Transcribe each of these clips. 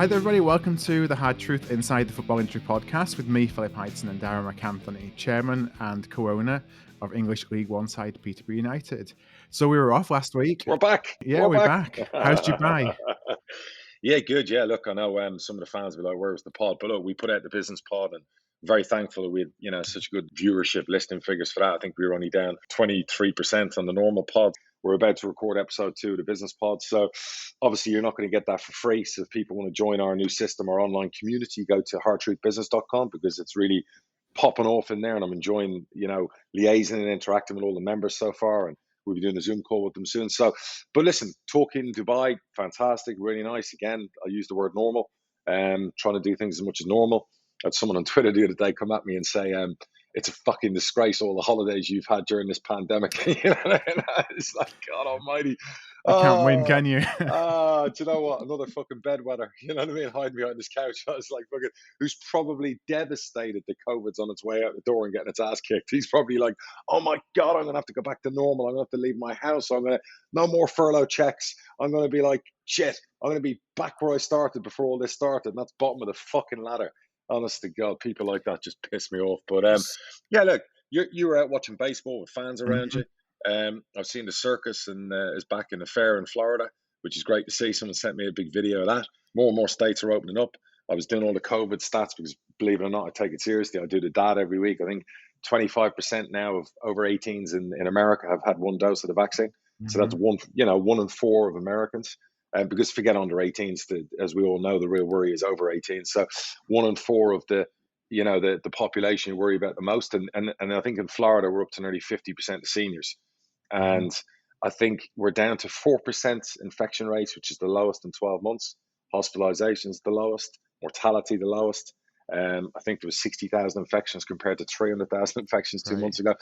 Hi there, everybody. Welcome to the Hard Truth Inside the Football Industry podcast with me, Philip Ideson, and Darren MacAnthony, chairman and co-owner of English League One side Peterborough United. So we were off last week. We're back. Yeah, we're back. How's Dubai? Yeah, good. Yeah, look, I know some of the fans will be like, "Where was the pod?" But look, we put out the business pod, and very thankful that we had such good viewership listening figures for that. I think we were only down 23% on the normal pod. We're about to record episode 2 of the business pod, so obviously you're not going to get that for free. So if people want to join our new system, our online community, go to hardtruthbusiness.com because it's really popping off in there, and I'm enjoying liaising and interacting with all the members so far, and we'll be doing a Zoom call with them soon. So, but listen, talking Dubai, fantastic, really nice. Again, I use the word normal, trying to do things as much as normal. I had someone on Twitter the other day come at me and say, it's a fucking disgrace all the holidays you've had during this pandemic. It's like, God almighty. You can't win, can you? Do you know what? Another fucking bedwetter. You know what I mean? Hiding behind this couch. I was like, fucking, who's probably devastated that COVID's on its way out the door and getting its ass kicked. He's probably like, oh my God, I'm going to have to go back to normal. I'm going to have to leave my house. No more furlough checks. I'm going to be like, shit, I'm going to be back where I started before all this started. And that's bottom of the fucking ladder. Honest to God, people like that just piss me off. But yeah, look, you were out watching baseball with fans around you. I've seen the circus and is back in the fair in Florida, which is great to see. Someone sent me a big video of that. More and more states are opening up. I was doing all the COVID stats because, believe it or not, I take it seriously. I do the data every week. I think 25% now of over 18s in America have had one dose of the vaccine. Mm-hmm. So that's 1 in 4 of Americans. Because forget under 18s, as we all know, the real worry is over 18. So 1 in 4 of the population you worry about the most. And I think in Florida, we're up to nearly 50% of seniors. And I think we're down to 4% infection rates, which is the lowest in 12 months. Hospitalizations, the lowest. Mortality, the lowest. I think there was 60,000 infections compared to 300,000 infections 2 months ago.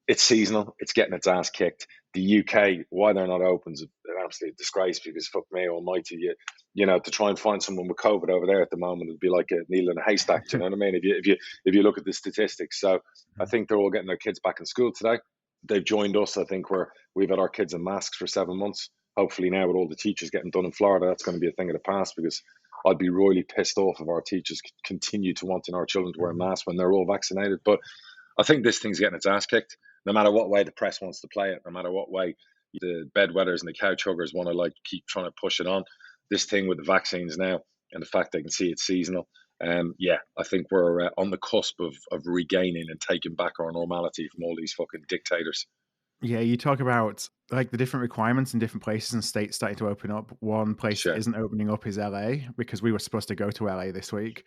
It's seasonal. It's getting its ass kicked. The UK, why they're not open is an absolute disgrace because fuck me almighty, to try and find someone with COVID over there at the moment would be like a needle in a haystack. Do you know what I mean? If you look at the statistics, so I think they're all getting their kids back in school today. They've joined us. I think we've had our kids in masks for 7 months. Hopefully now with all the teachers getting done in Florida, that's going to be a thing of the past because I'd be really pissed off if our teachers continue to wanting our children to wear masks when they're all vaccinated. But I think this thing's getting its ass kicked. No matter what way the press wants to play it, no matter what way the bedwetters and the couch huggers want to keep trying to push it on, this thing with the vaccines now and the fact they can see it's seasonal, I think we're on the cusp of regaining and taking back our normality from all these fucking dictators. Yeah, you talk about the different requirements in different places and states starting to open up. One place that isn't opening up is LA because we were supposed to go to LA this week.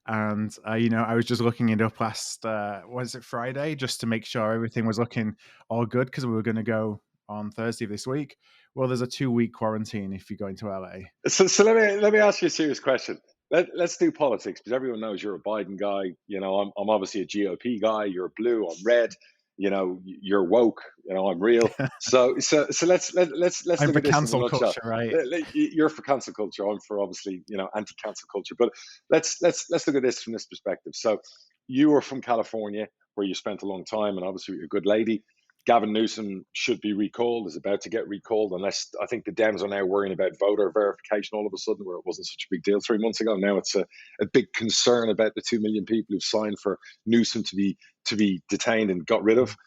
And, I was just looking it up last, was it Friday, just to make sure everything was looking all good because we were going to go on Thursday of this week. Well, there's a 2-week quarantine if you go into LA. So let me ask you a serious question. Let's do politics because everyone knows you're a Biden guy. I'm obviously a GOP guy. You're blue. I'm red. You're woke. I'm real. So let's I'm look for at this cancel in a nutshell. culture, right? You're for cancel culture. I'm for obviously anti-cancel culture. But let's look at this from this perspective. So you are from California, where you spent a long time, and obviously you're a good lady. Gavin Newsom should be recalled, is about to get recalled, unless I think the Dems are now worrying about voter verification all of a sudden, where it wasn't such a big deal 3 months ago. Now it's a big concern about the 2 million people who've signed for Newsom to be detained and got rid of.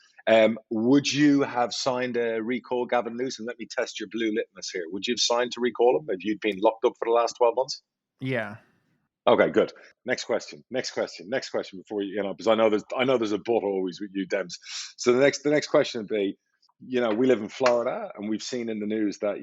Would you have signed a recall Gavin Newsom? Let me test your blue litmus here. Would you have signed to recall him if you'd been locked up for the last 12 months? Yeah. Okay, good. Next question before because I know there's a but always with you Dems. So the next question would be, we live in Florida and we've seen in the news that,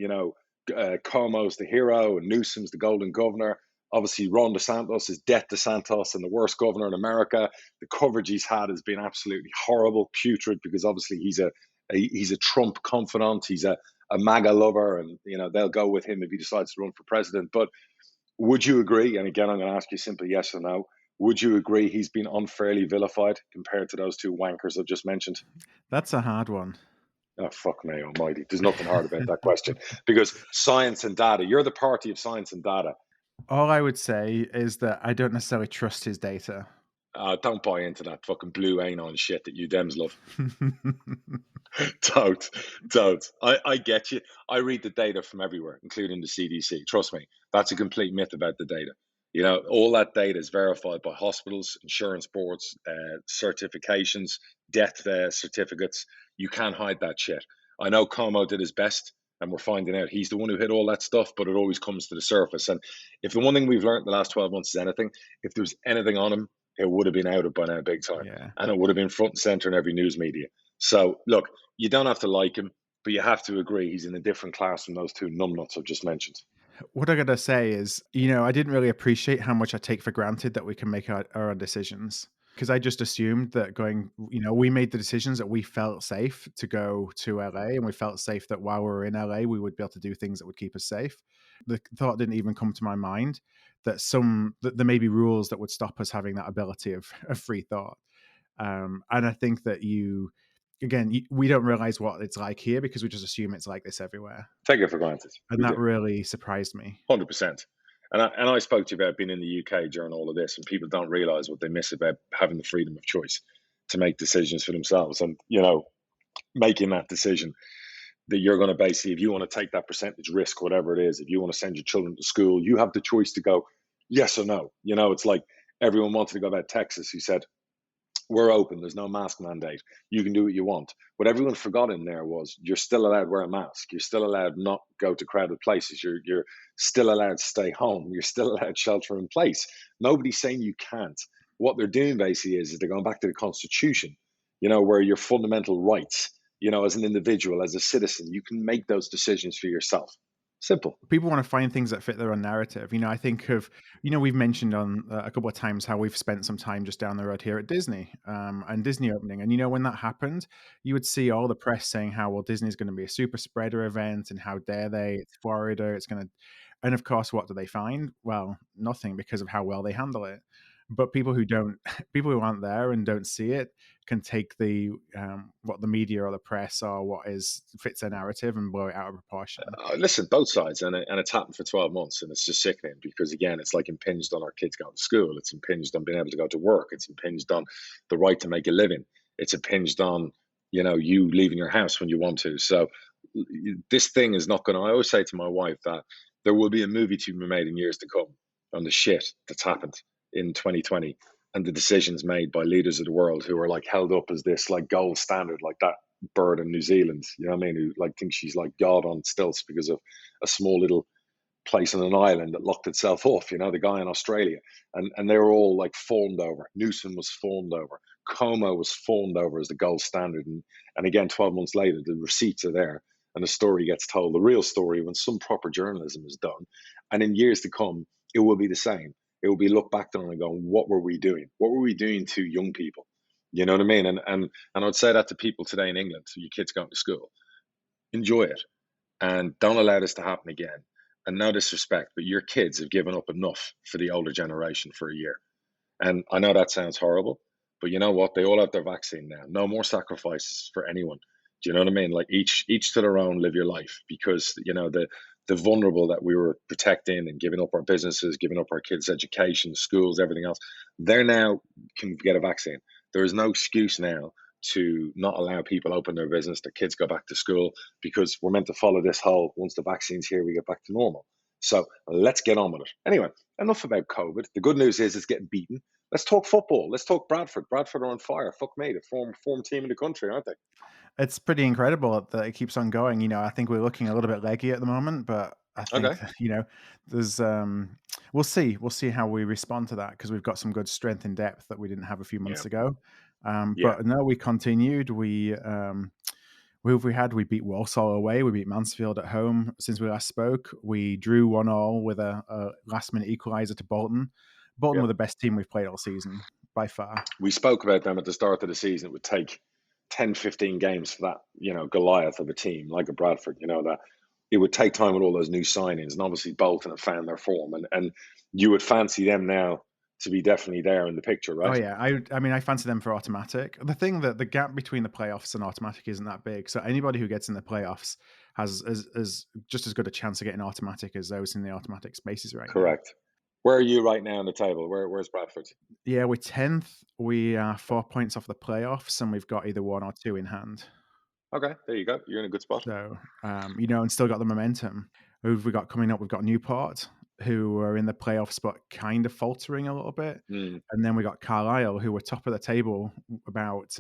Cuomo's the hero and Newsom's the golden governor. Obviously, Ron DeSantis is Death DeSantis and the worst governor in America. The coverage he's had has been absolutely horrible, putrid, because obviously he's a Trump confidant. He's a MAGA lover, and they'll go with him if he decides to run for president. But would you agree, and again, I'm going to ask you simply yes or no, would you agree he's been unfairly vilified compared to those 2 wankers I've just mentioned? That's a hard one. Oh, fuck me almighty. There's nothing hard about that question because science and data, you're the party of science and data. All I would say is that I don't necessarily trust his data. Don't buy into that fucking blue anon shit that you Dems love. Don't, don't. I get you. I read the data from everywhere, including the CDC. Trust me, that's a complete myth about the data. All that data is verified by hospitals, insurance boards, certifications, death certificates. You can't hide that shit. I know Como did his best, and we're finding out he's the one who hit all that stuff, but it always comes to the surface. And if the one thing we've learned in the last 12 months is anything, if there was anything on him, it would have been outed by now big time. Yeah. And it would have been front and center in every news media. So, look, you don't have to like him, but you have to agree he's in a different class from those two numbnuts I've just mentioned. What I gotta say is, I didn't really appreciate how much I take for granted that we can make our own decisions. Because I just assumed that we made the decisions that we felt safe to go to LA, and we felt safe that while we were in LA, we would be able to do things that would keep us safe. The thought didn't even come to my mind that there may be rules that would stop us having that ability of free thought. And I think that we don't realize what it's like here because we just assume it's like this everywhere. Take it for granted. And We that do. really surprised me. 100%. And I spoke to you about being in the UK during all of this, and people don't realize what they miss about having the freedom of choice to make decisions for themselves. And, making that decision that you're going to basically, if you want to take that percentage risk, whatever it is, if you want to send your children to school, you have the choice to go yes or no. It's like everyone wanted to go about Texas who said, we're open. There's no mask mandate. You can do what you want. What everyone forgot in there was you're still allowed to wear a mask. You're still allowed not go to crowded places. You're still allowed to stay home. You're still allowed shelter in place. Nobody's saying you can't. What they're doing basically is they're going back to the Constitution, where your fundamental rights, as an individual, as a citizen, you can make those decisions for yourself. Simple. People want to find things that fit their own narrative. I think of, we've mentioned on a couple of times how we've spent some time just down the road here at Disney and Disney opening. And, when that happened, you would see all the press saying how, well, Disney's going to be a super spreader event and how dare they, it's Florida, it's going to, and of course, what do they find? Well, nothing because of how well they handle it. But people who aren't there and don't see it can take the what the media or the press or what fits their narrative and blow it out of proportion. Listen, both sides, and it's happened for 12 months, and it's just sickening because again, it's like impinged on our kids going to school. It's impinged on being able to go to work. It's impinged on the right to make a living. It's impinged on you leaving your house when you want to. So this thing is not going to. I always say to my wife that there will be a movie to be made in years to come on the shit that's happened in 2020 and the decisions made by leaders of the world who are like held up as this like gold standard, like that bird in New Zealand, you know what I mean, who like thinks she's like God on stilts because of a small little place on an island that locked itself off, the guy in Australia. And they were all like fawned over. Newsom was fawned over. Como was fawned over as the gold standard. And again, 12 months later, the receipts are there and the story gets told, the real story, when some proper journalism is done. And in years to come, it will be the same. It will be looked back on and going, what were we doing? What were we doing to young people? You know what I mean? And I would say that to people today in England, so your kids going to school, enjoy it and don't allow this to happen again. And no disrespect, but your kids have given up enough for the older generation for a year. And I know that sounds horrible, but you know what? They all have their vaccine now. No more sacrifices for anyone. Do you know what I mean? Like each to their own, live your life, because the vulnerable that we were protecting and giving up our businesses, giving up our kids' education, schools, everything else, they're now can get a vaccine. There is no excuse now to not allow people open their business, their kids go back to school, because we're meant to follow this whole once the vaccine's here, we get back to normal. So let's get on with it. Anyway, enough about COVID. The good news is it's getting beaten. Let's talk football. Let's talk Bradford. Bradford are on fire. Fuck me, the form team in the country, aren't they? It's pretty incredible that it keeps on going. I think we're looking a little bit leggy at the moment, but I think there's we'll see how we respond to that because we've got some good strength in depth that we didn't have a few months ago. But no, we continued. We beat Walsall away. We beat Mansfield at home since we last spoke. We drew 1-1 with a last-minute equaliser to Bolton. Bolton were the best team we've played all season, by far. We spoke about them at the start of the season. It would take 10, 15 games for that, Goliath of a team like a Bradford, that it would take time with all those new signings. And obviously Bolton have found their form. And you would fancy them now to be definitely there in the picture, right? Oh yeah, I fancy them for automatic. The thing that the gap between the playoffs and automatic isn't that big, so anybody who gets in the playoffs has just as good a chance of getting automatic as those in the automatic spaces right now. Correct. Where are you right now on the table? Where's Bradford? Yeah, we're 10th. We are 4 points off the playoffs, and we've got either 1 or 2 in hand. Okay, there you go. You're in a good spot. So, and still got the momentum. Who've we got coming up? We've got Newport, who are in the playoffs, but kind of faltering a little bit. Mm, And then we got Carlisle, who were top of the table about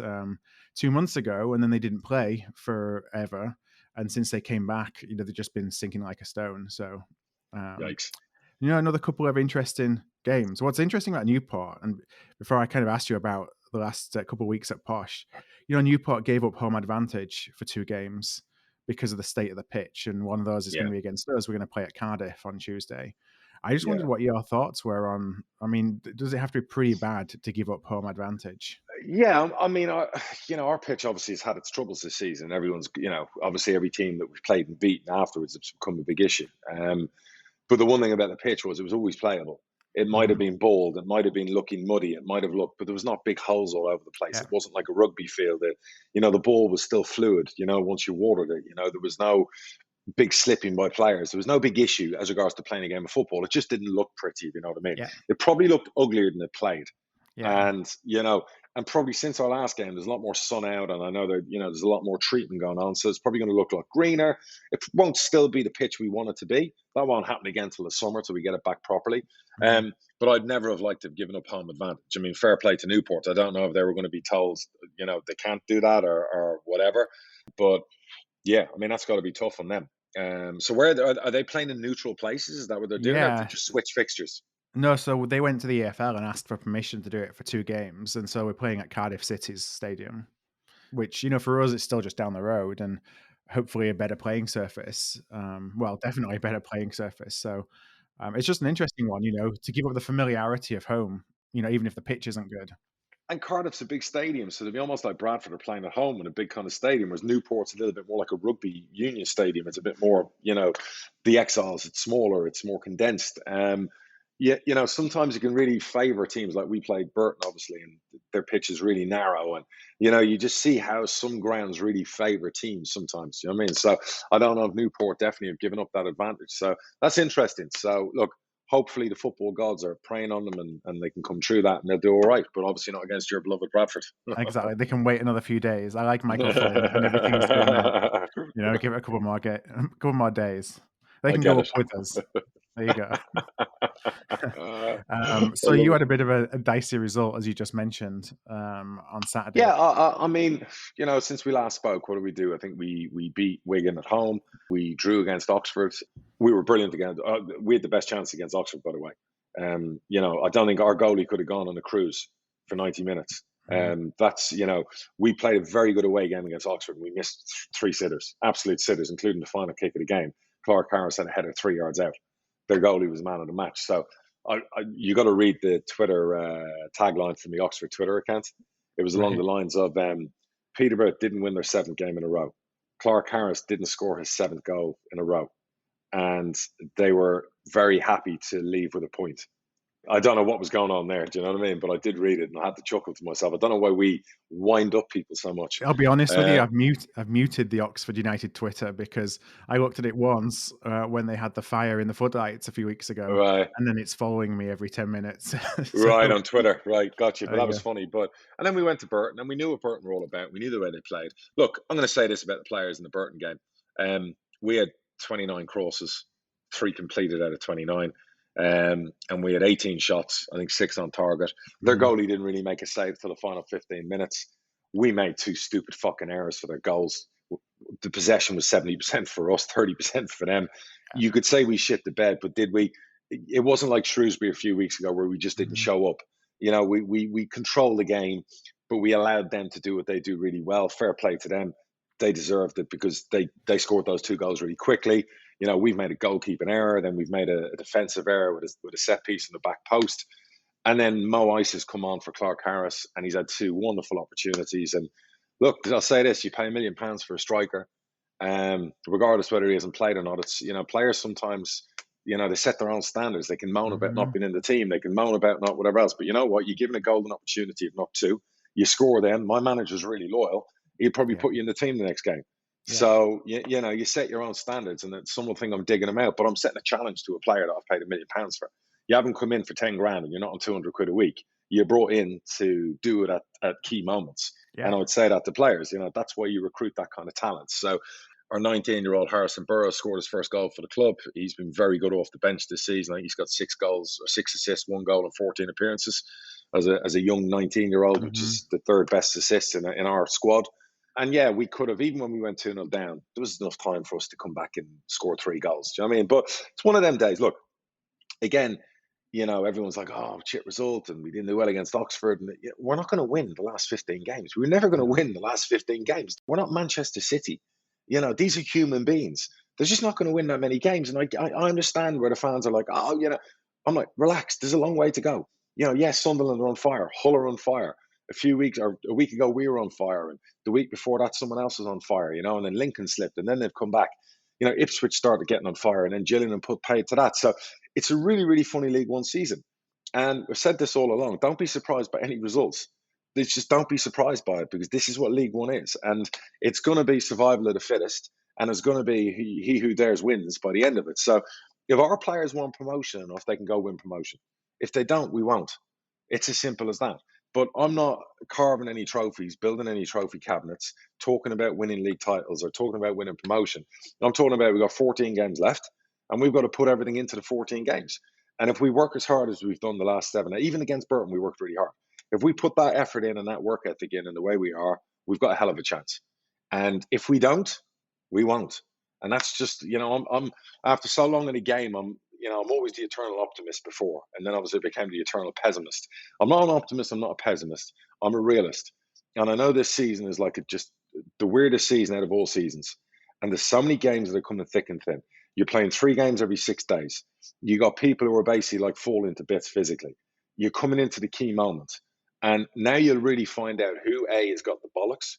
2 months ago, and then they didn't play forever. And since they came back, they've just been sinking like a stone. So, um, yikes. another couple of interesting games. What's interesting about Newport, and before I kind of asked you about the last couple of weeks at Posh, Newport gave up home advantage for 2 games because of the state of the pitch, and one of those is going Yeah, to be against us. We're going to play at Cardiff on Tuesday. I just yeah. wondered what your thoughts were on. I mean, does it have to be pretty bad to give up home advantage? Yeah, I mean, our pitch obviously has had its troubles this season. Everyone's, obviously every team that we've played and beaten afterwards has become a big issue. But the one thing about the pitch was it was always playable. It might have Hmm. been bald, it might have been looking muddy, it might have looked, but there was not big holes all over the place. Yeah. It wasn't like a rugby field. That the ball was still fluid. Once you watered it, there was no big slipping by players. There was no big issue as regards to playing a game of football. It just didn't look pretty, if you know what I mean. Yeah. It probably looked uglier than it played. Yeah. And probably since our last game, there's a lot more sun out, and I know that there's a lot more treatment going on, so it's probably going to look a lot greener. It won't still be the pitch we want it to be. That won't happen again till the summer, till we get it back properly. Mhm. But I'd never have liked to have given up home advantage. I mean, fair play to Newport. I don't know if they were going to be told, they can't do that or whatever. But yeah, I mean, that's got to be tough on them. So where are they playing in neutral places? Is that what they're doing, or did they Yeah. just switch fixtures? No, so they went to the EFL and asked for permission to do it for 2 games, and so we're playing at Cardiff City's stadium, which for us it's still just down the road, and hopefully a better playing surface. Well, definitely a better playing surface. So it's just an interesting one, to give up the familiarity of home, even if the pitch isn't good. And Cardiff's a big stadium, so to be almost like Bradford are playing at home in a big kind of stadium, whereas Newport's a little bit more like a rugby union stadium. It's a bit more, the Exiles. It's smaller, it's more condensed. Yeah, sometimes you can really favour teams like we played Burton, obviously, and their pitch is really narrow, and you just see how some grounds really favour teams sometimes. You know what I mean? So I don't know if Newport definitely have given up that advantage. So that's interesting. So look, hopefully the football gods are praying on them, and they can come through that and they'll do all right. But obviously not against your beloved Bradford. Exactly, they can wait another few days. I like Michael Flynn and everything he's doing there. Give it a couple more a couple more days. They I can get go up it. with us. There you go. I So you love had it. a bit of a dicey result, as you just mentioned, on Saturday. Yeah, I mean, since we last spoke, what did we do? I think we beat Wigan at home. We drew against Oxford. We were brilliant against. We had the best chance against Oxford, by the way. I don't think our goalie could have gone on a cruise for 90 minutes. Mhm. That's we played a very good away game against Oxford. We missed 3 sitters, absolute sitters, including the final kick of the game. Clark Harris had a header 3 yards out. Their goalie was man of the match. So you got to read the Twitter tagline from the Oxford Twitter account. It was along Right. the lines of Peterborough didn't win their 7th game in a row. Clark Harris didn't score his 7th goal in a row. And they were very happy to leave with a point. I don't know what was going on there. Do you know what I mean? But I did read it and I had to chuckle to myself. I don't know why we wind up people so much. I'll be honest with you, Uh, I've muted the Oxford United Twitter because I looked at it once when they had the fire in the floodlights a few weeks ago, right, and then it's following me every 10 minutes. So right on Twitter. Right, got you. But there that you was go. funny. And then we went to Burton and we knew what Burton were all about. We knew the way they played. Look, I'm going to say this about the players in the Burton game. We had 29 crosses, 3 completed out of 29. And we had 18 shots, I think 6 on target. Their Mhm. goalie didn't really make a save till the final 15 minutes. We made 2 stupid fucking errors for their goals. The possession was 70% for us, 30% for them. You could say we shit the bed, but did we? It wasn't like Shrewsbury a few weeks ago where we just didn't Mhm. show up. We controlled the game, but we allowed them to do what they do really well. Fair play to them. They deserved it because they scored those 2 goals really quickly. We've made a goalkeeping error, then we've made a defensive error with a set piece in the back post. And then Mo Ice has come on for Clark Harris, and he's had 2 wonderful opportunities. And look, I'll say this: you pay £1 million for a striker, regardless whether he hasn't played or not. It's players sometimes they set their own standards. They can moan about not Mhm. being in the team. They can moan about not whatever else. But you know what? You give them a golden opportunity of not 2. You score them. My manager's really loyal. He'd probably Yeah. put you in the team the next game. Yeah. So you set your own standards, and then someone think I'm digging them out, but I'm setting a challenge to a player that I've paid £1 million for. You haven't come in for 10 grand, and you're not on 200 quid a week. You're brought in to do it at key moments. And I would say that to players, that's why you recruit that kind of talent. So our 19-year-old Harrison Burrows scored his first goal for the club. He's been very good off the bench this season. I think he's got 6 goals or 6 assists, 1 goal and 14 appearances as a young 19-year-old, which is the third best assist in our squad. And yeah, we could have, even when we went 2-0 down, there was enough time for us to come back and score 3 goals. Do you know what I mean? But it's one of them days. Look, again, everyone's like, oh, shit result, and we didn't do well against Oxford. And we're not going to win the last 15 games. We're never going to win the last 15 games. We're not Manchester City. These are human beings. They're just not going to win that many games. And I understand where the fans are like, oh, I'm like, relax. There's a long way to go. Yes, Sunderland are on fire. Hull are on fire. A week ago, we were on fire. And the week before that, someone else was on fire, and then Lincoln slipped. And then they've come back. Ipswich started getting on fire. And then Gillingham put paid to that. So it's a really, really funny League One season. And I've said this all along. Don't be surprised by any results. Just don't be surprised by it, because this is what League One is. And it's going to be survival of the fittest. And it's going to be he who dares wins by the end of it. So if our players want promotion enough, they can go win promotion. If they don't, we won't. It's as simple as that. But I'm not carving any trophies, building any trophy cabinets, talking about winning league titles or talking about winning promotion. I'm talking about we've got 14 games left, and we've got to put everything into the 14 games. And if we work as hard as we've done the last 7, even against Burton, we worked really hard. If we put that effort in and that work ethic in and the way we are, we've got a hell of a chance. And if we don't, we won't. And that's just, I'm after so long in a game, I'm always the eternal optimist before. And then obviously I became the eternal pessimist. I'm not an optimist. I'm not a pessimist. I'm a realist. And I know this season is like just the weirdest season out of all seasons. And there's so many games that are coming thick and thin. You're playing 3 games every 6 days. You got people who are basically like falling to bits physically. You're coming into the key moment. And now you'll really find out who A has got the bollocks,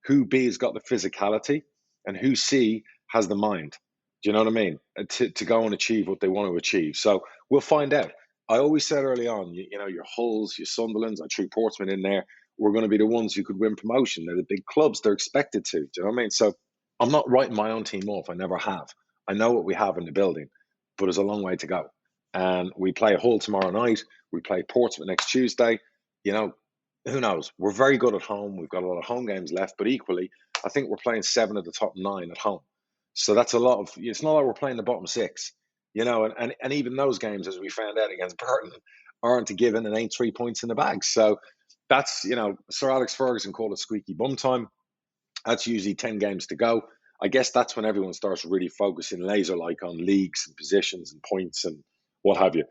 who B has got the physicality, and who C has the mind. Do you know what I mean? To go and achieve what they want to achieve. So we'll find out. I always said early on, your Hulls, your Sunderlands, I threw Portsmouth in there, we're going to be the ones who could win promotion. They're the big clubs. They're expected to. Do you know what I mean? So I'm not writing my own team off. I never have. I know what we have in the building, but there's a long way to go. And we play Hull tomorrow night. We play Portsmouth next Tuesday. Who knows? We're very good at home. We've got a lot of home games left, but equally, I think we're playing 7 of the top 9 at home. So that's a lot of, it's not like we're playing the bottom 6, and even those games, as we found out against Burton, aren't a given and ain't 3 points in the bag. So that's, Sir Alex Ferguson called it squeaky bum time. That's usually 10 games to go. I guess that's when everyone starts really focusing laser-like on leagues and positions and points and what have you.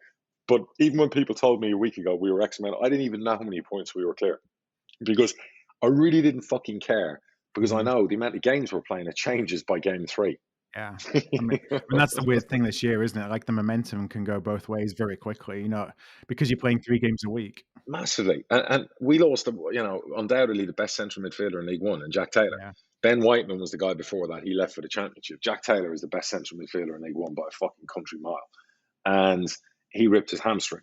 But even when people told me a week ago we were X amount, I didn't even know how many points we were clear, because I really didn't fucking care, because I know the amount of games we're playing, it changes by game 3. Yeah. I mean, that's the weird thing this year, isn't it? Like the momentum can go both ways very quickly, because you're playing 3 games a week. Massively. And we lost, undoubtedly the best central midfielder in League One, and Jack Taylor. Yeah. Ben Whiteman was the guy before that. He left for the Championship. Jack Taylor is the best central midfielder in League One by a fucking country mile. And he ripped his hamstring.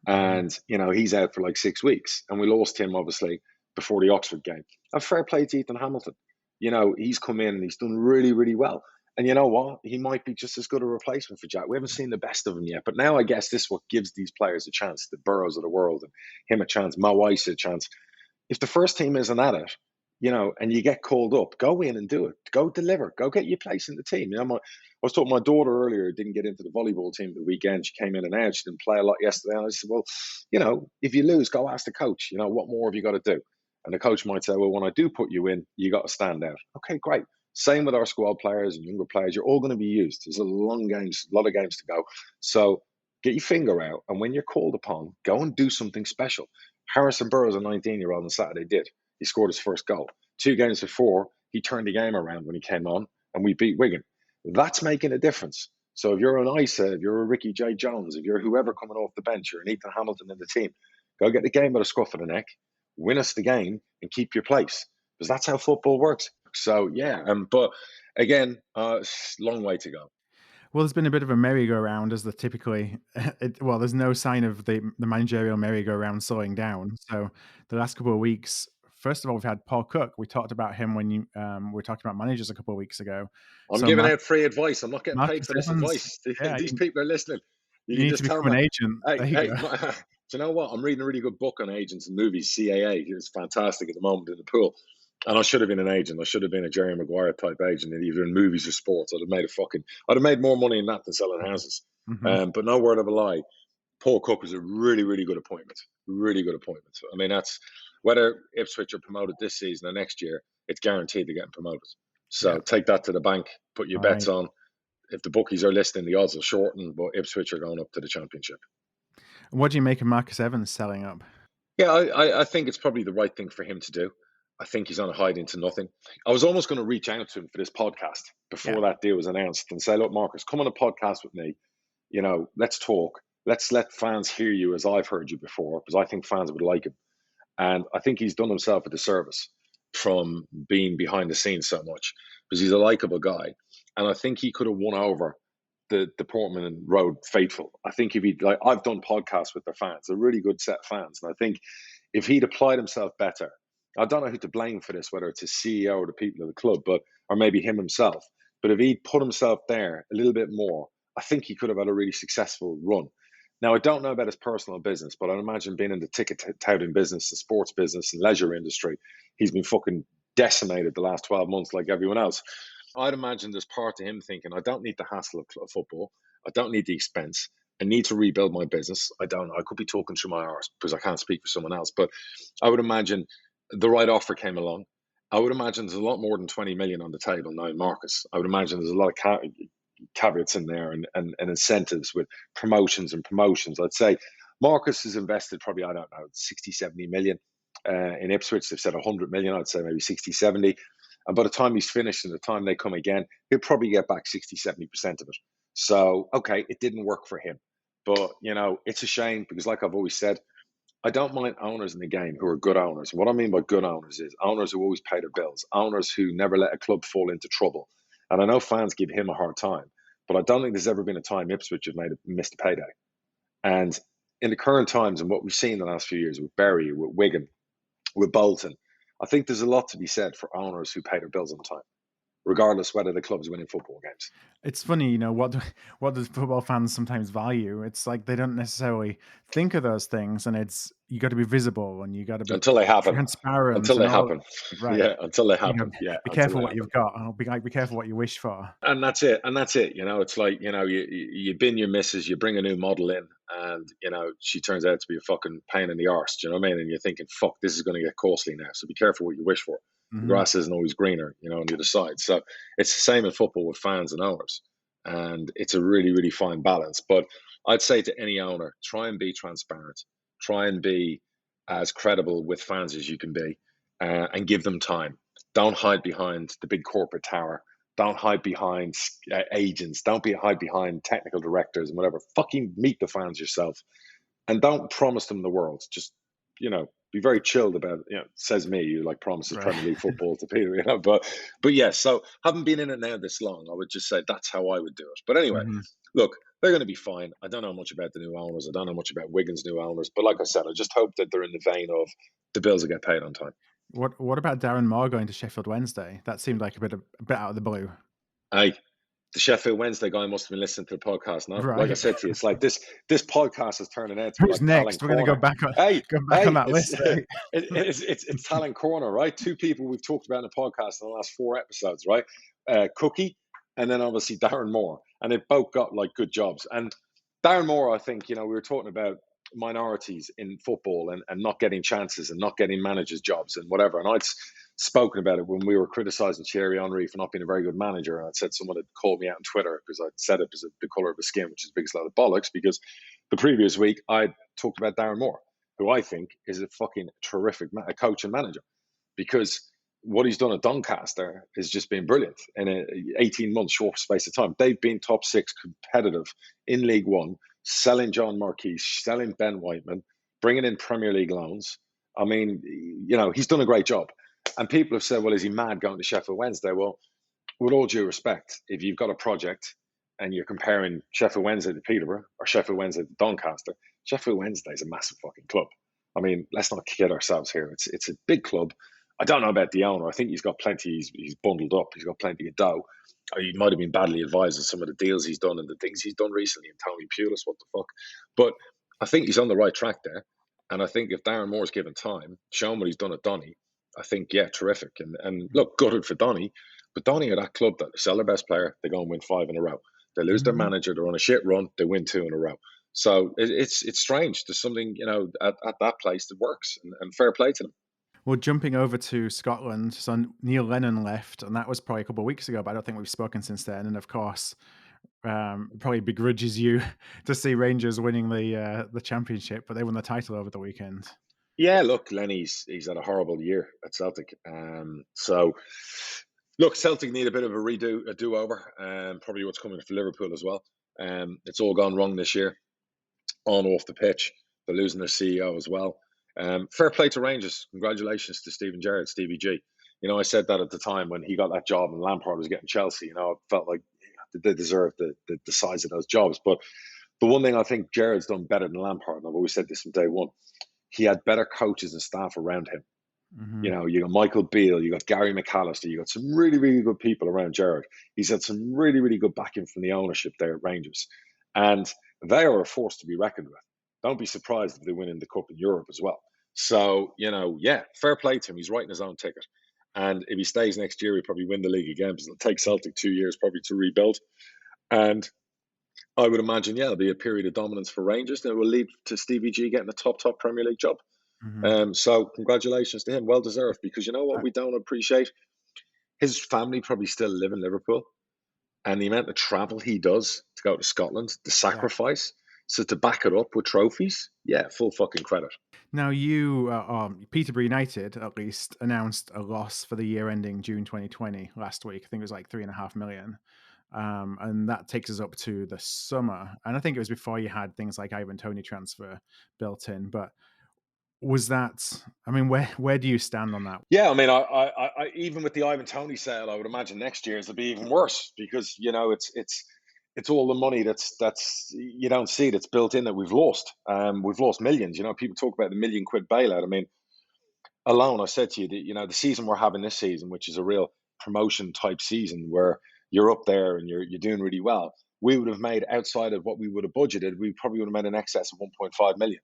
And, he's out for like 6 weeks. And we lost him, obviously, before the Oxford game. And fair play to Ethan Hamilton. He's come in and he's done really, really well. And you know what? He might be just as good a replacement for Jack. We haven't seen the best of him yet. But now I guess this is what gives these players a chance, the Burrows of the world, and him a chance, Mo Weiss a chance. If the first team isn't at it, and you get called up, go in and do it. Go deliver. Go get your place in the team. I was talking to my daughter earlier, didn't get into the volleyball team the weekend. She came in and out. She didn't play a lot yesterday. And I said, well, if you lose, go ask the coach, what more have you got to do? And the coach might say, well, when I do put you in, you got to stand out. Okay, great. Same with our squad players and younger players. You're all going to be used. There's a lot of games to go. So get your finger out. And when you're called upon, go and do something special. Harrison Burrows, a 19-year-old on Saturday, did. He scored his first goal. 2 games before, he turned the game around when he came on and we beat Wigan. That's making a difference. So if you're an Isa, if you're a Ricky J. Jones, if you're whoever coming off the bench, or an Ethan Hamilton in the team, go get the game by the scruff of the neck, win us the game and keep your place. Because that's how football works. So, yeah, but again, long way to go. Well, there's been a bit of a merry-go-round, as the typically. There's no sign of the managerial merry-go-round slowing down. So the last couple of weeks, first of all, we've had Paul Cook. We talked about him when we were talking about managers a couple of weeks ago. I'm giving out free advice. I'm not getting paid for this advice. These people are listening. You need to become an agent. Hey, Do you know what? I'm reading a really good book on agents and movies, CAA. It's fantastic at the moment in the pool. And I should have been an agent. I should have been a Jerry Maguire type agent, either in movies or sports. I'd have made more money in that than selling houses. But no word of a lie, Paul Cook was a really, really good appointment. Really good appointment. I mean, that's whether Ipswich are promoted this season or next year, it's guaranteed they're getting promoted. So take that to the bank, put your bets on. If the bookies are listening, the odds will shorten, but Ipswich are going up to the Championship. What do you make of Marcus Evans selling up? Yeah, I think it's probably the right thing for him to do. I think he's on a hide into nothing. I was almost going to reach out to him for this podcast before that deal was announced and say, look, Marcus, come on a podcast with me. You know, let's talk. Let's let fans hear you as I've heard you before, because I think fans would like him. And I think he's done himself a disservice from being behind the scenes so much, because he's a likable guy. And I think he could have won over the Portman Road faithful. I think if he'd, like, I've done podcasts with their fans, a really good set of fans. And I think if he'd applied himself better, I don't know who to blame for this, whether it's his CEO or the people of the club, or maybe him himself. But if he'd put himself there a little bit more, I think he could have had a really successful run. Now, I don't know about his personal business, but I imagine being in the ticket touting business, the sports business, and leisure industry, he's been fucking decimated the last 12 months like everyone else. I'd imagine there's part of him thinking, I don't need the hassle of football. I don't need the expense. I need to rebuild my business. I don't know. I could be talking through my arse because I can't speak for someone else. But I would imagine the right offer came along. I would imagine there's a lot more than 20 million on the table now in Marcus. I would imagine there's a lot of caveats in there and incentives with promotions. I'd say Marcus has invested probably, I don't know, 60, 70 million. In Ipswich, they've said 100 million. I'd say maybe 60, 70. And by the time he's finished and the time they come again, he'll probably get back 60, 70% of it. So, okay, it didn't work for him. But, you know, it's a shame because, like I've always said, I don't mind owners in the game who are good owners. And what I mean by good owners is owners who always pay their bills, owners who never let a club fall into trouble. And I know fans give him a hard time, but I don't think there's ever been a time Ipswich have missed a payday. And in the current times and what we've seen in the last few years with Bury, with Wigan, with Bolton, I think there's a lot to be said for owners who pay their bills on time, regardless whether the club's winning football games. It's funny, you know, what does football fans sometimes value? It's like they don't necessarily think of those things, and it's you got to be visible and you got to be until they happen. Transparent. Until they happen. Right. Yeah, until they happen. You know, yeah. Be careful what you've got. And be careful what you wish for. And that's it. You know, it's like, you know, you bin your missus, you bring a new model in, and, you know, she turns out to be a fucking pain in the arse. Do you know what I mean? And you're thinking, fuck, this is going to get costly now. So be careful what you wish for. The grass isn't always greener, you know, on the other side. So it's the same in football with fans and owners. And it's a really, really fine balance. But I'd say to any owner, try and be transparent. Try and be as credible with fans as you can be, and give them time. Don't hide behind the big corporate tower. Don't hide behind agents. Don't hide behind technical directors and whatever. Fucking meet the fans yourself. And don't promise them the world. Just, you know, be very chilled about it. You know, says me, you like promises Premier League football to Peter, you know. But yeah, so having been in it now this long, I would just say that's how I would do it. But anyway, look, they're going to be fine. I don't know much about the new owners. I don't know much about Wigan's new owners. But like I said, I just hope that they're in the vein of the bills will get paid on time. What about Darren Moore going to Sheffield Wednesday? That seemed like a bit out of the blue. Hey, the Sheffield Wednesday guy must have been listening to the podcast now. Right. Like I said to you, it's like this podcast is turning out to Who's be like next? We're going to go back on that list. It's Talent Corner, right? Two people we've talked about in the podcast in the last 4 episodes, right? Cookie, and then obviously Darren Moore. And they've both got like good jobs. And Darren Moore, I think, you know, we were talking about minorities in football and not getting chances and not getting managers' jobs and whatever. And I'd spoken about it when we were criticising Thierry Henry for not being a very good manager. And I'd said someone had called me out on Twitter because I'd said it as the colour of his skin, which is the biggest load of bollocks, because the previous week I talked about Darren Moore, who I think is a fucking terrific coach and manager, because what he's done at Doncaster has just been brilliant in an 18 months short space of time. They've been top 6 competitive in League One, selling John Marquis, selling Ben Whiteman, bringing in Premier League loans. I mean, you know, he's done a great job. And people have said, well, is he mad going to Sheffield Wednesday? Well, with all due respect, if you've got a project and you're comparing Sheffield Wednesday to Peterborough or Sheffield Wednesday to Doncaster, Sheffield Wednesday is a massive fucking club. I mean, let's not kid ourselves here. It's a big club. I don't know about the owner. I think he's got plenty. He's bundled up. He's got plenty of dough. He might have been badly advised on some of the deals he's done and the things he's done recently. And Tony Pulis, what the fuck? But I think he's on the right track there. And I think if Darren Moore's given time, shown what he's done at Donny, I think, yeah, terrific. And look, gutted for Donny, but Donny are that club that they sell their best player, they go and win 5 in a row. They lose their manager, they're on a shit run, they win 2 in a row. So it's strange. There's something, you know, at that place that works, and fair play to them. Well, jumping over to Scotland, so Neil Lennon left, and that was probably a couple of weeks ago, but I don't think we've spoken since then. And of course, probably begrudges you to see Rangers winning the championship, but they won the title over the weekend. Yeah, look, Lenny's he's had a horrible year at Celtic. So look, Celtic need a bit of a do-over, probably what's coming for Liverpool as well. It's all gone wrong this year, on off the pitch. They're losing their CEO as well. Fair play to Rangers. Congratulations to Steven Gerrard, Stevie G. You know, I said that at the time when he got that job and Lampard was getting Chelsea. You know, I felt like they deserved the size of those jobs. But the one thing I think Gerrard's done better than Lampard, and I've always said this from day one, he had better coaches and staff around him. You know, you got Michael Beale, you got Gary McAllister, you got some really, really good people around Gerrard. He's had some really, really good backing from the ownership there at Rangers. And they are a force to be reckoned with. Don't be surprised if they win in the Cup in Europe as well. So, you know, yeah, fair play to him. He's writing his own ticket. And if he stays next year, he'll probably win the league again, because it'll take Celtic 2 years probably to rebuild. And I would imagine, yeah, there'll be a period of dominance for Rangers that will lead to Stevie G getting a top Premier League job. So congratulations to him. Well deserved, because you know what we don't appreciate? His family probably still live in Liverpool, and the amount of travel he does to go to Scotland, the sacrifice. So to back it up with trophies, yeah, full fucking credit. Now you, Peterborough United at least announced a loss for the year ending June 2020 last week. I think it was like 3.5 million. And that takes us up to the summer. And I think it was before you had things like Ivan Toney transfer built in. But was that? I mean, where do you stand on that? Yeah, I mean, I even with the Ivan Toney sale, I would imagine next year's will be even worse, because you know it's all the money that's you don't see that's built in that we've lost. We've lost millions. You know, people talk about the £1 million bailout. I mean, alone, I said to you that, you know, the season we're having this season, which is a real promotion type season where you're up there and you're doing really well, we would have made, outside of what we would have budgeted, we probably would have made an excess of 1.5 million.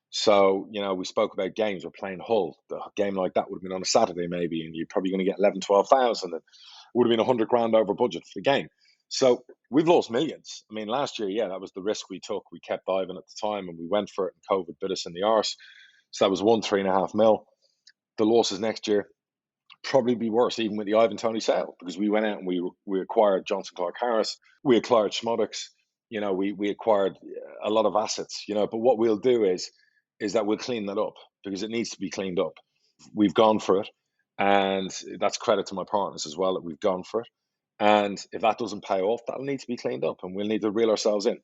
So, you know, we spoke about games. We're playing Hull. A game like that would have been on a Saturday maybe, and you're probably going to get 11, 12,000, and it would have been 100 grand over budget for the game. So we've lost millions. I mean, last year, yeah, that was the risk we took. We kept Ivan at the time, and we went for it, and COVID bit us in the arse. So that was 3.5 mil. The losses next year probably be worse, even with the Ivan Toney sale, because we went out and we acquired Johnson Clark Harris, we acquired Schmoddix, you know, we acquired a lot of assets, you know. But what we'll do is that we'll clean that up, because it needs to be cleaned up. We've gone for it, and that's credit to my partners as well that we've gone for it. And if that doesn't pay off, that'll need to be cleaned up, and we'll need to reel ourselves in.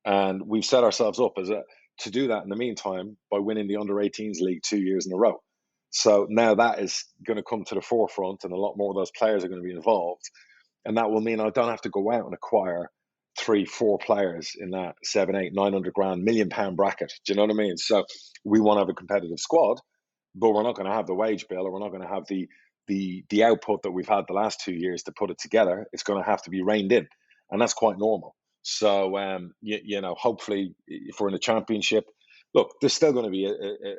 And we've set ourselves up to do that in the meantime by winning the Under-18s League 2 years in a row. So now that is going to come to the forefront, and a lot more of those players are going to be involved. And that will mean I don't have to go out and acquire 3-4 players in that 7, 8, 900 grand, £1 million bracket. Do you know what I mean? So we want to have a competitive squad, but we're not going to have the wage bill, or we're not going to have the output that we've had the last 2 years to put it together. It's going to have to be reined in, and that's quite normal. So you know, hopefully, if we're in the championship, look, there's still going to be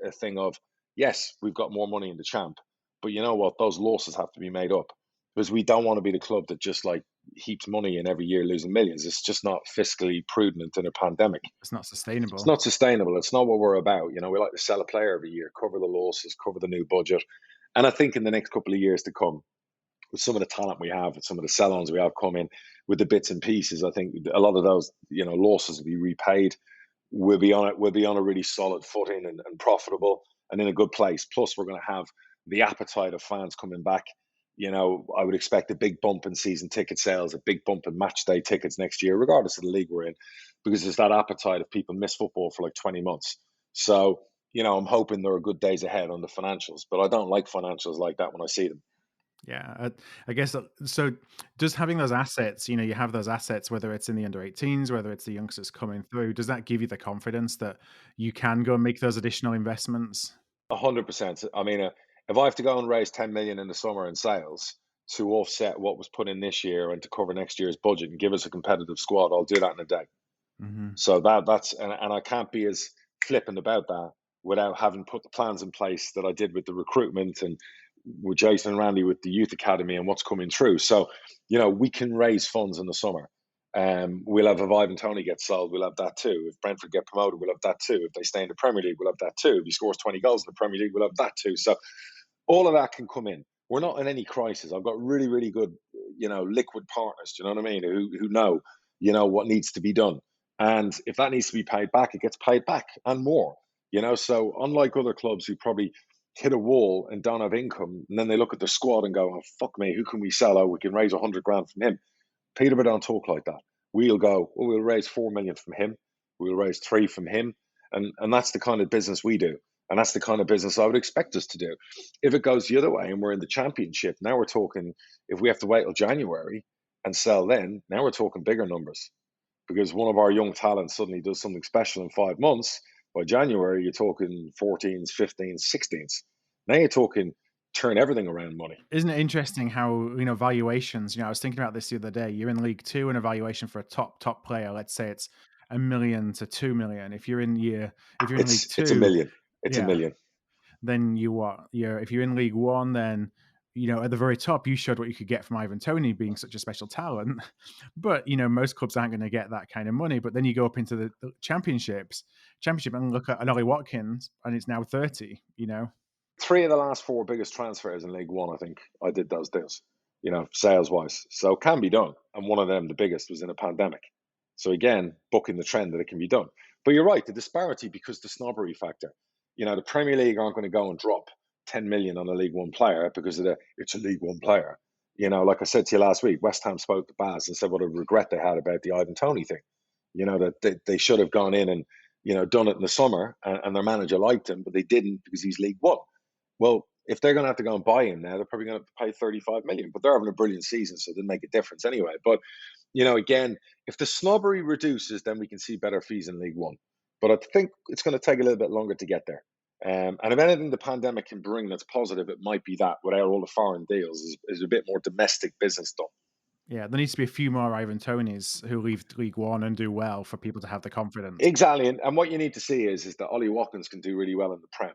a thing of, yes, we've got more money in the champ, but you know what? Those losses have to be made up, because we don't want to be the club that just like heaps money in every year losing millions. It's just not fiscally prudent in a pandemic. It's not sustainable. It's not sustainable. It's not what we're about. You know, we like to sell a player every year, cover the losses, cover the new budget. And I think in the next couple of years to come, with some of the talent we have, with some of the sell-ons we have coming, with the bits and pieces, I think a lot of those, you know, losses will be repaid. We'll be on a really solid footing, and profitable, and in a good place. Plus, we're going to have the appetite of fans coming back. You know, I would expect a big bump in season ticket sales, a big bump in match day tickets next year, regardless of the league we're in, because there's that appetite of people miss football for like 20 months. So, you know, I'm hoping there are good days ahead on the financials, but I don't like financials like that when I see them. Yeah, I guess so. Just having those assets, you know, you have those assets, whether it's in the under-18s, whether it's the youngsters coming through, does that give you the confidence that you can go and make those additional investments? 100%. I mean, if I have to go and raise 10 million in the summer in sales to offset what was put in this year and to cover next year's budget and give us a competitive squad, I'll do that in a day. So that's and I can't be as flippant about that without having put the plans in place that I did with the recruitment and with Jason and Randy with the youth academy and what's coming through. So, we can raise funds in the summer. We'll have if Ivan Toney gets sold, we'll have that too. If Brentford get promoted, we'll have that too. If they stay in the Premier League, we'll have that too. If he scores 20 goals in the Premier League, we'll have that too. So all of that can come in. We're not in any crisis. I've got really, really good, liquid partners. Do you know what I mean? Who know, what needs to be done. And if that needs to be paid back, it gets paid back and more. So unlike other clubs who probably hit a wall and don't have income, and then they look at the squad and go, "Oh fuck me, who can we sell? Oh, we can raise 100 grand from him." Peterborough don't talk like that. We'll go, well, we'll raise 4 million from him. We'll raise 3 from him. And that's the kind of business we do. And that's the kind of business I would expect us to do. If it goes the other way and we're in the championship, now we're talking, if we have to wait till January and sell then, now we're talking bigger numbers. Because one of our young talents suddenly does something special in 5 months. By January, you're talking 14s, 15s, 16s. Now you're talking turn everything around money. Isn't it interesting how, valuations, I was thinking about this the other day. You're in League Two and a valuation for a top player, let's say it's $1 million to $2 million. If you're in League Two, it's $1 million. It's yeah, $1 million. Then if you're in League One, then at the very top you showed what you could get from Ivan Toney being such a special talent. But most clubs aren't going to get that kind of money. But then you go up into the championship and look at an Ollie Watkins and it's now 30. 3 of the last 4 biggest transfers in League One, I think I did those deals, sales wise. So it can be done. And one of them, the biggest, was in a pandemic. So again, bucking the trend that it can be done. But you're right, the disparity because the snobbery factor. The Premier League aren't going to go and drop 10 million on a League One player because it's a League One player. Like I said to you last week, West Ham spoke to Baz and said what a regret they had about the Ivan Toney thing. That they should have gone in and, done it in the summer and their manager liked him, but they didn't because he's League One. Well, if they're going to have to go and buy him now, they're probably going to have to pay 35 million, but they're having a brilliant season, so it didn't make a difference anyway. But, again, if the snobbery reduces, then we can see better fees in League One. But I think it's going to take a little bit longer to get there. And if anything the pandemic can bring that's positive, it might be that without all the foreign deals is a bit more domestic business done. Yeah, there needs to be a few more Ivan Toneys who leave League One and do well for people to have the confidence. Exactly. And what you need to see is that Ollie Watkins can do really well in the Prem.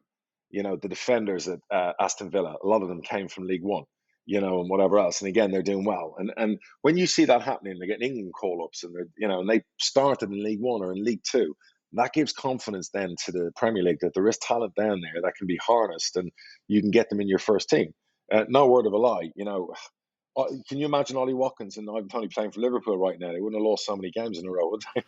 The defenders at Aston Villa, a lot of them came from League One, and whatever else. And again, they're doing well. And when you see that happening, they're getting England call-ups and and they started in League One or in League Two. That gives confidence then to the Premier League that there is talent down there that can be harnessed and you can get them in your first team. No word of a lie, can you imagine Ollie Watkins and Ivan Toney playing for Liverpool right now? They wouldn't have lost so many games in a row, would they?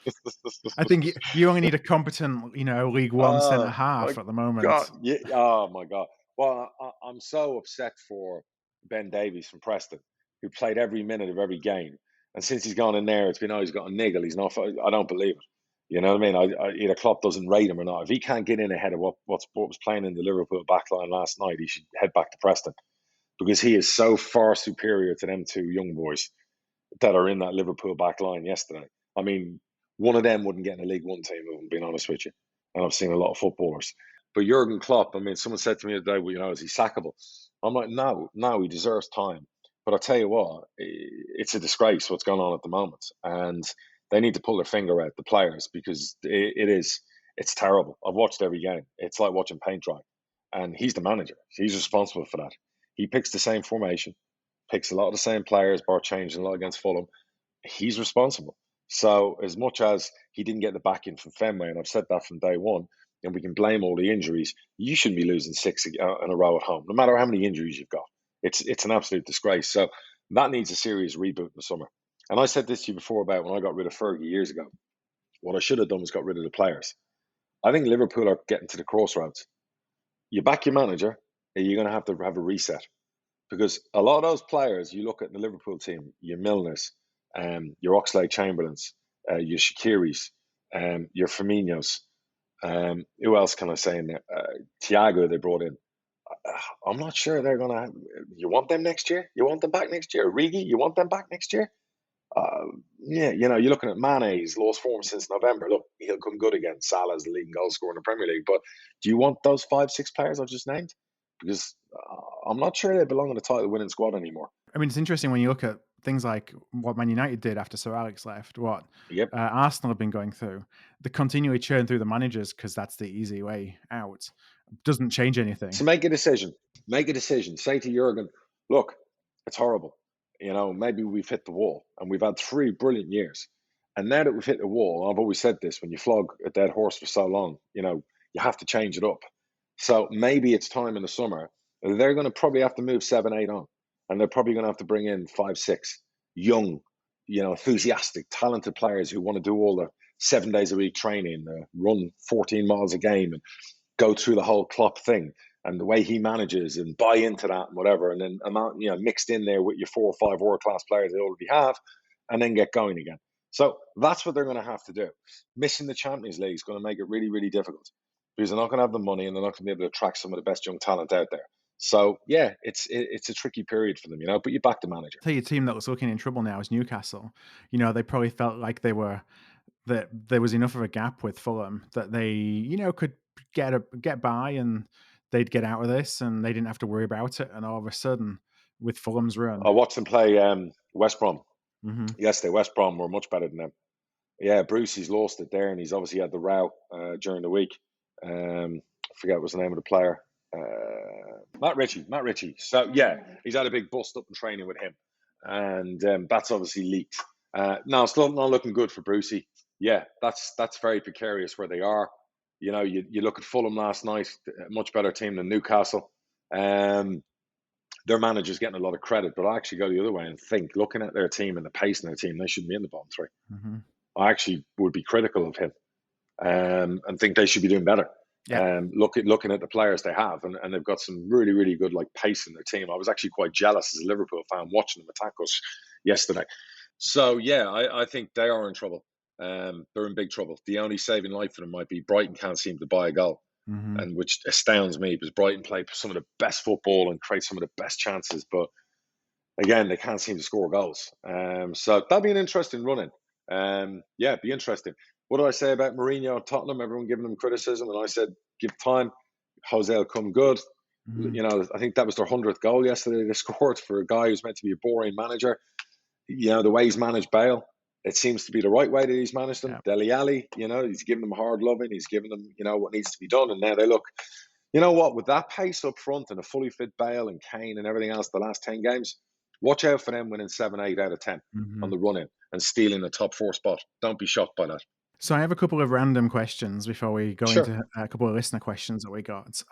I think you only need a competent, League One centre half at the moment. God. Yeah. Oh my God. Well, I'm so upset for Ben Davies from Preston, who played every minute of every game, and since he's gone in there, it's been he's got a niggle. He's not. I don't believe it. You know what I mean? Either Klopp doesn't rate him or not. If he can't get in ahead of what was playing in the Liverpool backline last night, he should head back to Preston. Because he is so far superior to them 2 young boys that are in that Liverpool back line yesterday. I mean, one of them wouldn't get in a League One team, if I'm being honest with you. And I've seen a lot of footballers. But Jurgen Klopp, I mean, someone said to me today, well, is he sackable? I'm like, no, he deserves time. But I'll tell you what, it's a disgrace what's going on at the moment. And they need to pull their finger out, the players, because it's terrible. I've watched every game. It's like watching paint dry. And he's the manager. He's responsible for that. He picks the same formation, picks a lot of the same players, bar changing a lot against Fulham. He's responsible. So as much as he didn't get the backing from Fenway, and I've said that from day one, and we can blame all the injuries, you shouldn't be losing 6 in a row at home, no matter how many injuries you've got. It's an absolute disgrace. So that needs a serious reboot in the summer. And I said this to you before about when I got rid of Fergie years ago. What I should have done was got rid of the players. I think Liverpool are getting to the crossroads. You back your manager, you're going to have a reset. Because a lot of those players, you look at the Liverpool team, your Milners, your Oxlade-Chamberlains, your Shaqiris, your Firminos. Who else can I say in there? Thiago they brought in. I'm not sure they're going to... You want them next year? You want them back next year? Origi, you want them back next year? Yeah, you're looking at Mane. He's lost form since November. Look, he'll come good again. Salah's the leading goal scorer in the Premier League. But do you want those 5-6 players I've just named? Because I'm not sure they belong in the title-winning squad anymore. I mean, it's interesting when you look at things like what Man United did after Sir Alex left, what Yep. Arsenal have been going through, they continually churn through the managers because that's the easy way out. Doesn't change anything. So make a decision. Make a decision. Say to Jurgen, look, it's horrible. Maybe we've hit the wall, and we've had 3 brilliant years. And now that we've hit the wall, I've always said this: when you flog a dead horse for so long, you have to change it up. So maybe it's time in the summer. They're going to probably have to move 7, 8 on, and they're probably going to have to bring in 5, 6 young, enthusiastic, talented players who want to do all the 7 days a week training, run 14 miles a game, and go through the whole Klopp thing and the way he manages, and buy into that and whatever, and then mixed in there with your 4 or 5 world class players they already have, and then get going again. So that's what they're going to have to do. Missing the Champions League is going to make it really, really difficult, because they're not going to have the money, and they're not going to be able to attract some of the best young talent out there. So yeah, it's a tricky period for them, but you back the manager. I'll tell you, a team that was looking in trouble now is Newcastle. They probably felt like that there was enough of a gap with Fulham that they, could get by and they'd get out of this and they didn't have to worry about it. And all of a sudden, with Fulham's run, I watched them play West Brom. Mm-hmm. Yesterday, West Brom were much better than them. Yeah, Brucey's lost it there, and he's obviously had the row during the week. I forget what's the name of the player. Matt Ritchie. So yeah, he's had a big bust up in training with him, and that's obviously leaked. No, still not looking good for Brucey. Yeah, that's very precarious where they are. You look at Fulham last night, a much better team than Newcastle. Their manager's getting a lot of credit, but I actually go the other way and think, looking at their team and the pace in their team, they shouldn't be in the bottom 3. Mm-hmm. I actually would be critical of him, and think they should be doing better. Yeah. Looking at the players they have, and they've got some really, really good pace in their team. I was actually quite jealous as a Liverpool fan watching them attack us yesterday. So yeah, I think they are in trouble. They're in big trouble. The only saving light for them might be Brighton can't seem to buy a goal. Mm-hmm. And which astounds me, because Brighton play some of the best football and create some of the best chances, but again, they can't seem to score goals. So that'd be an interesting run-in. Yeah, it'd be interesting. What do I say about Mourinho at Tottenham? Everyone giving him criticism, and I said, give time. Jose will come good. Mm-hmm. I think that was their 100th goal yesterday they scored for a guy who's meant to be a boring manager. The way he's managed Bale, it seems to be the right way that he's managed them. Yeah. Dele Alli, he's giving them hard loving. He's giving them, what needs to be done. And now they look, with that pace up front and a fully fit Bale and Kane and everything else the last 10 games, watch out for them winning 7, 8 out of 10 on the run-in and stealing the top 4 spot. Don't be shocked by that. So I have a couple of random questions before we go into a couple of listener questions that we got.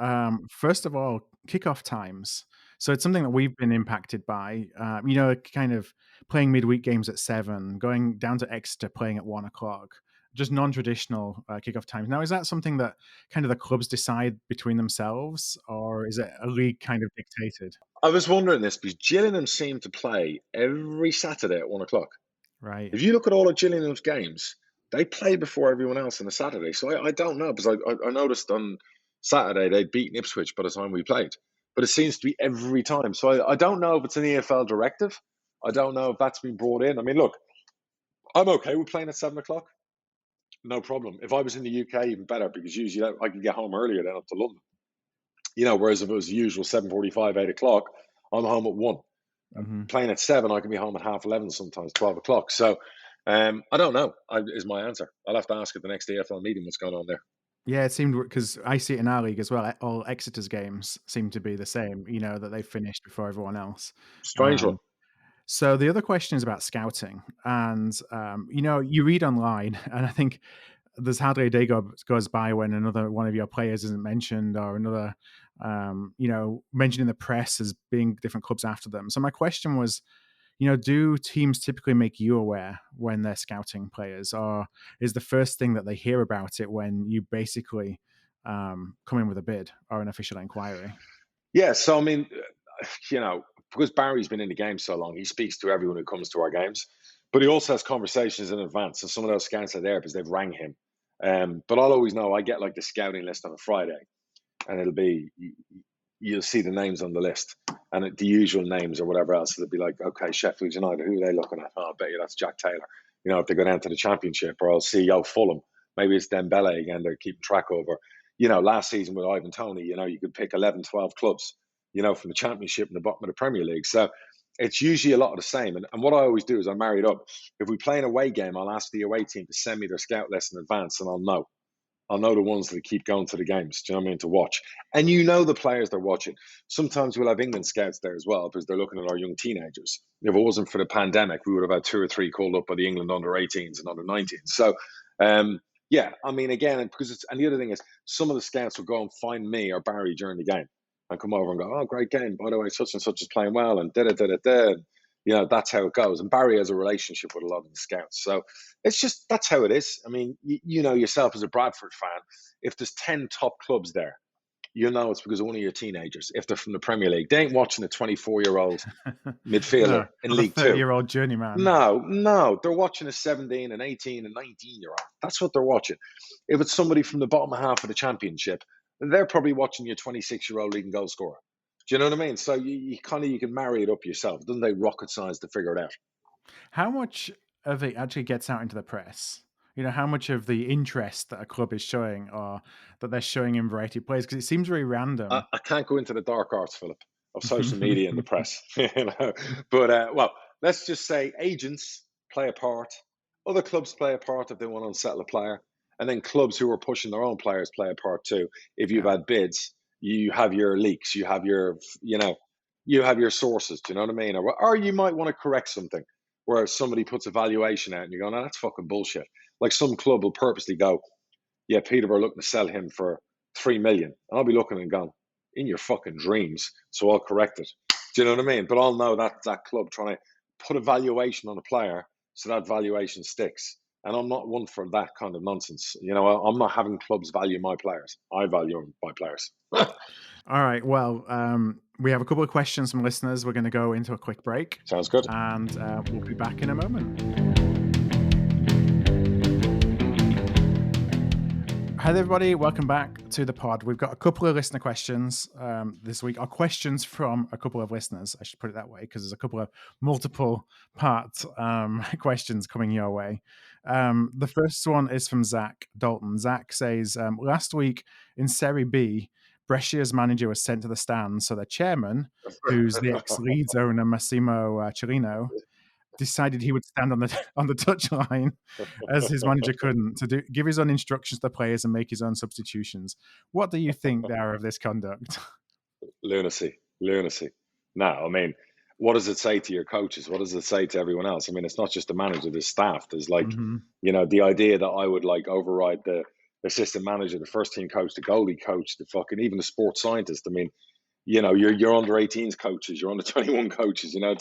First of all, kickoff times. So it's something that we've been impacted by, kind of playing midweek games at 7, going down to Exeter, playing at 1 o'clock, just non-traditional kickoff times. Now, is that something that kind of the clubs decide between themselves, or is it a league kind of dictated? I was wondering this because Gillingham seem to play every Saturday at 1 o'clock. Right. If you look at all of Gillingham's games, they play before everyone else on a Saturday. So I don't know, because I noticed on Saturday they'd beaten Ipswich by the time we played. But it seems to be every time. So I don't know if it's an EFL directive. I don't know if that's been brought in. I mean, look, I'm okay with playing at 7 o'clock. No problem. If I was in the UK, even better, because usually I could get home earlier than up to London. Whereas if it was the usual 7:45, 8 o'clock, I'm home at 1. Mm-hmm. Playing at 7, I can be home at 11:30, sometimes 12 o'clock. So I don't know, is my answer. I'll have to ask at the next EFL meeting what's going on there. Yeah, it seemed, because I see it in our league as well. All Exeter's games seem to be the same, that they finished before everyone else. Strange one. So the other question is about scouting. And, you read online, and I think there's hardly a day goes by when another one of your players isn't mentioned, or another, mentioned in the press as being different clubs after them. So my question was, do teams typically make you aware when they're scouting players, or is the first thing that they hear about it when you basically come in with a bid or an official inquiry? Yeah, so I mean, because Barry's been in the game so long, he speaks to everyone who comes to our games, but he also has conversations in advance. So some of those scouts are there because they've rang him. But I'll always know, I get the scouting list on a Friday, and it'll be, you'll see the names on the list, and the usual names or whatever else. It'll be okay, Sheffield United, who are they looking at? Oh, I bet you that's Jack Taylor. If they go down to the Championship, or I'll see, Fulham. Maybe it's Dembele again they're keeping track over. Last season with Ivan Toney, you could pick 11, 12 clubs, from the Championship and the bottom of the Premier League. So it's usually a lot of the same. And what I always do is I marry it up. If we play an away game, I'll ask the away team to send me their scout list in advance, and I'll know. I'll know the ones that keep going to the games. Do you know what I mean? To watch. And you know the players they're watching. Sometimes we'll have England scouts there as well because they're looking at our young teenagers. If it wasn't for the pandemic, we would have had 2 or 3 called up by the England under 18s and under 19s. So, yeah, I mean, again, because it's, and the other thing is, some of the scouts will go and find me or Barry during the game and come over and go, oh, great game. By the way, such and such is playing well, and da da da da da. You know, that's how it goes. And Barry has a relationship with a lot of the scouts. So it's just, that's how it is. I mean, you know yourself as a Bradford fan, if there's 10 top clubs there, you know it's because of one of your teenagers. If they're from the Premier League, they ain't watching a 24-year-old midfielder No, in not a League Two. 30-year-old journeyman. No, they're watching a 17, an 18, and 19-year-old. That's what they're watching. If it's somebody from the bottom half of the championship, they're probably watching your 26-year-old leading goal scorer. Do you know what I mean? So you kind of, you can marry it up yourself. It doesn't take rocket science to figure it out. How much of it actually gets out into the press? You know, how much of the interest that a club is showing or that they're showing in variety of players? Because it seems very random. I can't go into the dark arts, Philip, of social media and the press. You know? But, well, let's just say agents play a part. Other clubs play a part if they want to unsettle a player. And then clubs who are pushing their own players play a part too. If you've had bids, you have your leaks, you have your, you have your sources. Do you know what I mean? Or you might want to correct something where somebody puts a valuation out and you go, no, that's fucking bullshit. Like some club will purposely go, yeah, Peterborough looking to sell him for 3 million. And I'll be looking and going, in your fucking dreams. So I'll correct it. Do you know what I mean? But I'll know that that club trying to put a valuation on a player so that valuation sticks. And I'm not one for that kind of nonsense. You know, I'm not having clubs value my players. I value my players. All right. Well, we have a couple of questions from listeners. We're going to go into a quick break. Sounds good. And we'll be back in a moment. Hi, everybody. Welcome back to the pod. We've got a couple of listener questions this week, or questions from a couple of listeners. I should put it that way, because there's a couple of multiple part questions coming your way. The first one is from Zach Dalton. Zach says, last week in Serie B, Brescia's manager was sent to the stands, so the chairman, who's the ex-Leeds owner Massimo Cellino, decided he would stand on the touchline as his manager couldn't, to give his own instructions to the players and make his own substitutions. What do you think there of this conduct? Lunacy. No, I mean, what does it say to your coaches? What does it say to everyone else? I mean, it's not just the manager, there's staff. There's like, you know, the idea that I would like override the assistant manager, the first team coach, the goalie coach, the fucking, even the sports scientist. I mean, you know, your under 18s coaches, your under 21 coaches, you know,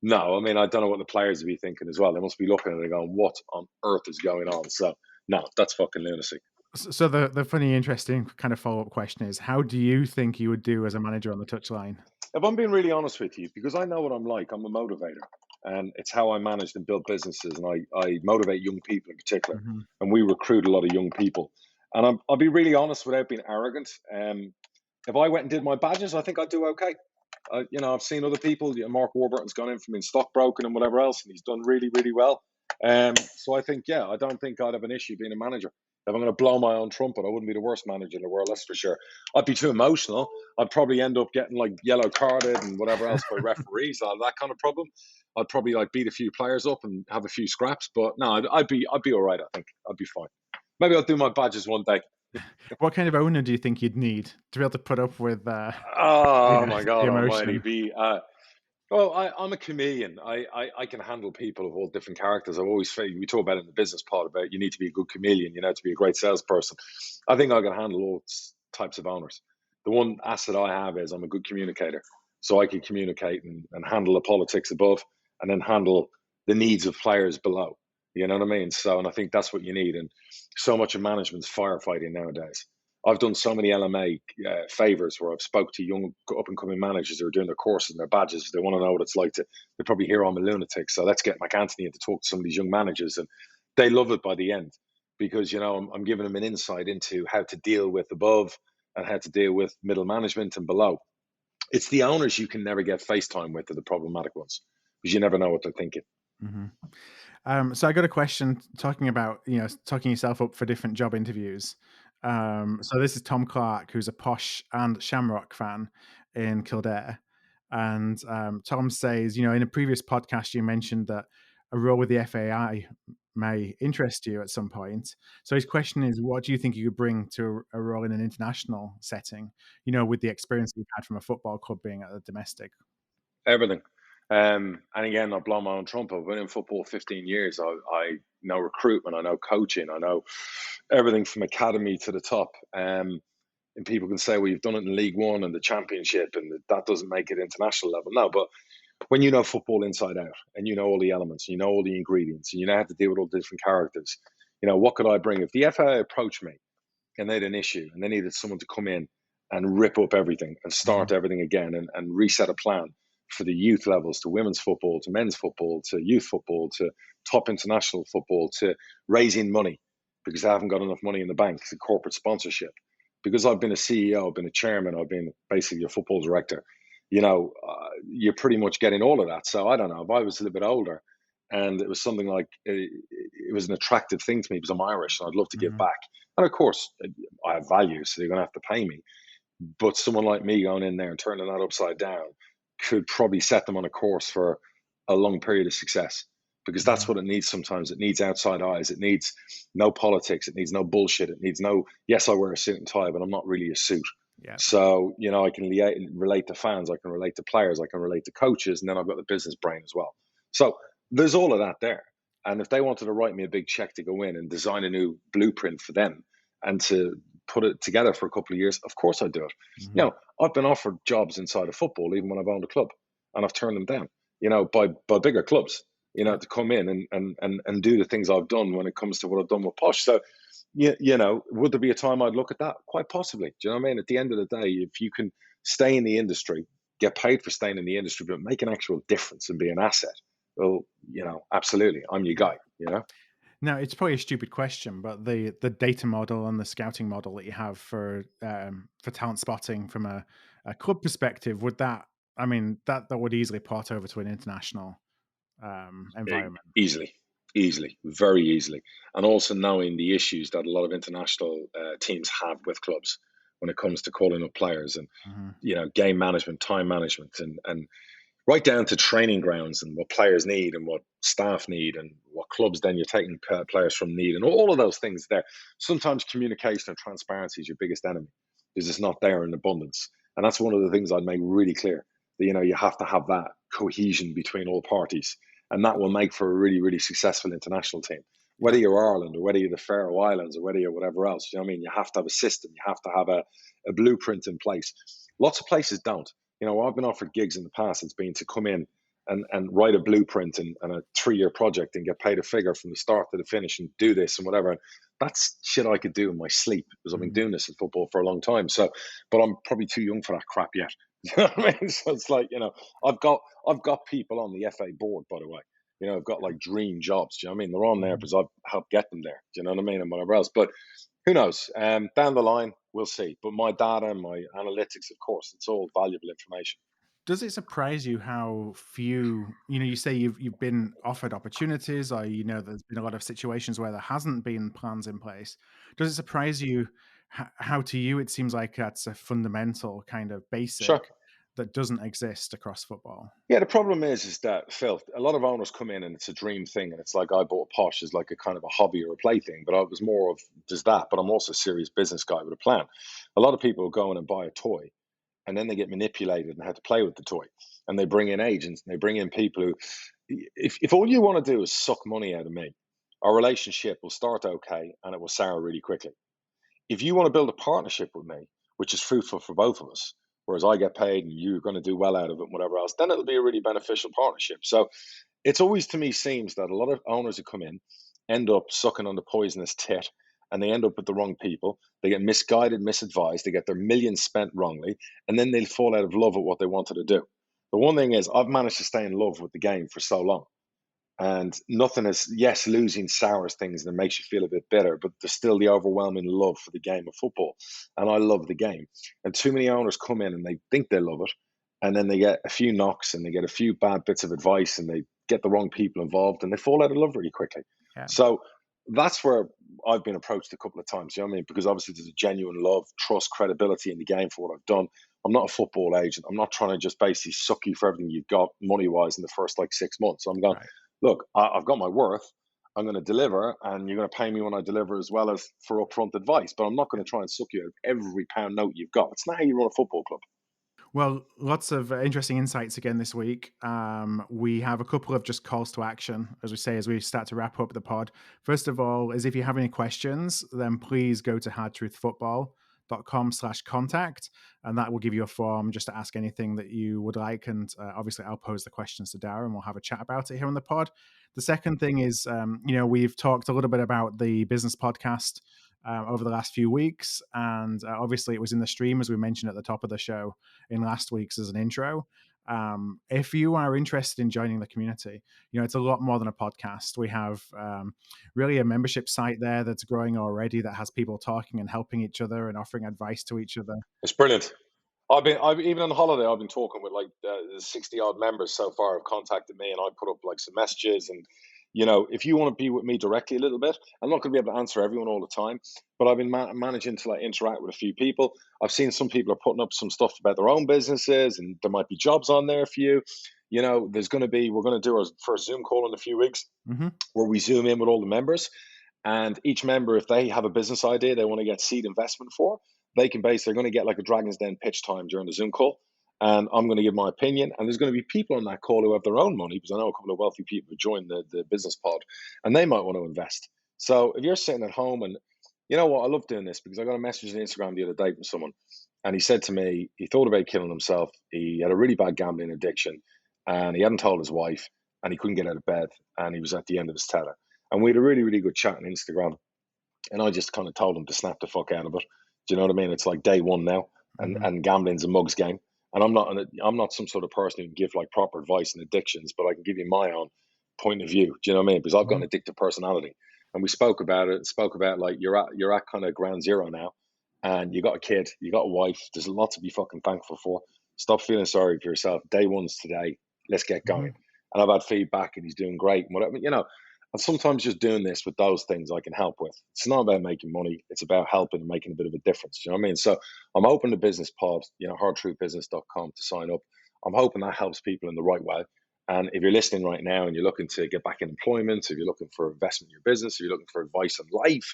no, I mean, I don't know what the players would be thinking as well. They must be looking at it going, what on earth is going on? So, no, that's fucking lunacy. So the funny, interesting kind of follow-up question is, how do you think you would do as a manager on the touchline? If I'm being really honest with you, because I know what I'm like, I'm a motivator. And it's how I manage and build businesses. And I motivate young people in particular. And we recruit a lot of young people. And I'll be really honest without being arrogant. If I went and did my badges, I think I'd do okay. You know, I've seen other people. You know, Mark Warburton's gone in from being stockbroken and whatever else, and he's done really, really well. So I think, yeah, I don't think I'd have an issue being a manager. If I'm going to blow my own trumpet, I wouldn't be the worst manager in the world, that's for sure. I'd be too emotional. I'd probably end up getting like yellow carded and whatever else by referees. I'd have that kind of problem. I'd probably like beat a few players up and have a few scraps. But no, I'd be all right. I think I'd be fine. Maybe I'll do my badges one day. What kind of owner do you think you'd need to be able to put up with? Oh my God, almighty! Well, I'm a chameleon. I can handle people of all different characters. I've always said, we talk about it in the business part about you need to be a good chameleon, you know, to be a great salesperson. I think I can handle all types of owners. The one asset I have is I'm a good communicator. So I can communicate and handle the politics above and then handle the needs of players below. You know what I mean? So, and I think that's what you need. And so much of management's firefighting nowadays. I've done so many LMA favors where I've spoke to young up and coming managers who are doing their courses and their badges. They want to know what it's like they probably hear I'm a lunatic. So let's get MacAnthony in to talk to some of these young managers, and they love it by the end because, you know, I'm giving them an insight into how to deal with above and how to deal with middle management and below. It's the owners you can never get FaceTime with are the problematic ones because you never know what they're thinking. So I got a question talking about, you know, talking yourself up for different job interviews. So this is Tom Clark, who's a Posh and Shamrock fan in Kildare. And Tom says, in a previous podcast, you mentioned that a role with the FAI may interest you at some point. So his question is, what do you think you could bring to a role in an international setting, with the experience you've had from a football club being at a domestic? Everything. And again, I'll blow my own trumpet. I've been in football 15 years. I know recruitment, I know coaching, I know everything from academy to the top. And people can say, well, you've done it in League One and the Championship, and that doesn't make it international level. No, but when you know football inside out, and you know all the elements, and you know all the ingredients, and you know how to deal with all the different characters, what could I bring? If the FAI approached me and they had an issue and they needed someone to come in and rip up everything and start everything again and reset a plan for the youth levels, to women's football, to men's football, to youth football, to top international football, to raising money because they haven't got enough money in the bank, to corporate sponsorship. Because I've been a CEO, I've been a chairman, I've been basically a football director, you're pretty much getting all of that. So I don't know, if I was a little bit older and it was something like, it was an attractive thing to me because I'm Irish and I'd love to give back. And of course, I have value, so they're going to have to pay me. But someone like me going in there and turning that upside down could probably set them on a course for a long period of success, because that's what it needs sometimes. It needs outside eyes. It needs no politics. It needs no bullshit. It needs no, yes, I wear a suit and tie, but I'm not really a suit. Yeah. So, I can relate to fans, I can relate to players, I can relate to coaches, and then I've got the business brain as well. So there's all of that there. And if they wanted to write me a big check to go in and design a new blueprint for them and to put it together for a couple of years, of course I'd do it. I've been offered jobs inside of football, even when I've owned a club, and I've turned them down, by bigger clubs, to come in and do the things I've done when it comes to what I've done with Posh. So, would there be a time I'd look at that? Quite possibly. Do you know what I mean? At the end of the day, if you can stay in the industry, get paid for staying in the industry, but make an actual difference and be an asset, well, absolutely, I'm your guy, Now, it's probably a stupid question, but the data model and the scouting model that you have for talent spotting from a club perspective, would that would easily port over to an international environment? Easily, very easily. And also knowing the issues that a lot of international teams have with clubs when it comes to calling up players and, game management, time management, and right down to training grounds and what players need and what staff need and what clubs then you're taking players from need and all of those things there. Sometimes communication and transparency is your biggest enemy because it's not there in abundance. And that's one of the things I'd make really clear that, you have to have that cohesion between all parties. And that will make for a really, really successful international team. Whether you're Ireland or whether you're the Faroe Islands or whether you're whatever else, you have to have a system. You have to have a blueprint in place. Lots of places don't. I've been offered gigs in the past. It's been to come in and write a blueprint and a 3-year project and get paid a figure from the start to the finish and do this and whatever. And that's shit I could do in my sleep because I've been doing this in football for a long time. So, but I'm probably too young for that crap yet. You know what I mean? So it's like, I've got people on the FA board, by the way. I've got like dream jobs. Do you know what I mean? They're on there because I've helped get them there. Do you know what I mean? And whatever else. But who knows? Down the line, we'll see. But my data and my analytics, of course, it's all valuable information. Does it surprise you how few, you say you've been offered opportunities, or there's been a lot of situations where there hasn't been plans in place? Does it surprise you how to you it seems like that's a fundamental kind of basic that doesn't exist across football? Yeah, the problem is that, Phil, a lot of owners come in and it's a dream thing, and it's like I bought Posh as like a kind of a hobby or a play thing, but I was more of just that. But I'm also a serious business guy with a plan. A lot of people go in and buy a toy, and then they get manipulated and how to play with the toy, and they bring in agents and they bring in people who, if all you want to do is suck money out of me, our relationship will start okay and it will sour really quickly. If you want to build a partnership with me, which is fruitful for both of us, whereas I get paid and you're going to do well out of it and whatever else, then it'll be a really beneficial partnership. So it's always, to me, seems that a lot of owners who come in end up sucking on the poisonous tit, and they end up with the wrong people. They get misguided, misadvised, they get their millions spent wrongly, and then they'll fall out of love with what they wanted to do. The one thing is, I've managed to stay in love with the game for so long. And nothing is, yes, losing sours things and it makes you feel a bit bitter, but there's still the overwhelming love for the game of football. And I love the game. And too many owners come in and they think they love it. And then they get a few knocks and they get a few bad bits of advice and they get the wrong people involved and they fall out of love really quickly. Yeah. So that's where I've been approached a couple of times, you know what I mean? Because obviously there's a genuine love, trust, credibility in the game for what I've done, I'm not a football agent. I'm not trying to just basically suck you for everything you've got money-wise in the first like 6 months. So I'm going, look, I've got my worth. I'm going to deliver, and you're going to pay me when I deliver, as well as for upfront advice. But I'm not going to try and suck you out of every pound note you've got. It's not how you run a football club. Well, lots of interesting insights again this week. We have a couple of just calls to action, as we say, as we start to wrap up the pod. First of all, is if you have any questions, then please go to hardtruthfootball.com/contact, and that will give you a form just to ask anything that you would like. And obviously, I'll pose the questions to Darren, and we'll have a chat about it here on the pod. The second thing is, we've talked a little bit about the business podcast over the last few weeks, and obviously it was in the stream, as we mentioned at the top of the show in last week's as an intro. If you are interested in joining the community, it's a lot more than a podcast. We have really a membership site there that's growing already, that has people talking and helping each other and offering advice to each other. It's brilliant. I've even on holiday, I've been talking with like 60 odd members so far have contacted me, and I put up like some messages. And if you want to be with me directly a little bit, I'm not going to be able to answer everyone all the time, but I've been managing to like interact with a few people. I've seen some people are putting up some stuff about their own businesses, and there might be jobs on there for you. We're going to do our first Zoom call in a few weeks, where we Zoom in with all the members, and each member, if they have a business idea they want to get seed investment for, they're going to get like a Dragon's Den pitch time during the Zoom call. And I'm going to give my opinion. And there's going to be people on that call who have their own money, because I know a couple of wealthy people who joined the business pod, and they might want to invest. So if you're sitting at home, and you know what, I love doing this, because I got a message on Instagram the other day from someone, and he said to me, he thought about killing himself. He had a really bad gambling addiction, and he hadn't told his wife, and he couldn't get out of bed, and he was at the end of his tether. And we had a really, really good chat on Instagram. And I just kind of told him to snap the fuck out of it. Do you know what I mean? It's like day one now, and gambling's a mug's game. And I'm not some sort of person who can give like proper advice in addictions, but I can give you my own point of view. Do you know what I mean? Because I've got an addictive personality, and we spoke about like you're at kind of ground zero now, and you got a kid, you got a wife. There's a lot to be fucking thankful for. Stop feeling sorry for yourself. Day one's today. Let's get going. And I've had feedback, and he's doing great. And whatever, And sometimes just doing this with those things I can help with. It's not about making money. It's about helping and making a bit of a difference. Do you know what I mean? So I'm open to business pod, hardtruthbusiness.com to sign up. I'm hoping that helps people in the right way. And if you're listening right now and you're looking to get back in employment, if you're looking for investment in your business, if you're looking for advice on life,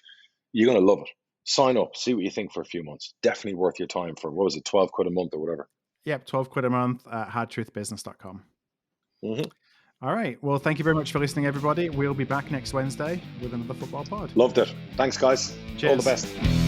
you're going to love it. Sign up, see what you think for a few months. Definitely worth your time for, what was it, 12 quid a month or whatever? Yep, 12 quid a month at hardtruthbusiness.com. All right. Well, thank you very much for listening, everybody. We'll be back next Wednesday with another football pod. Loved it. Thanks, guys. Cheers. All the best.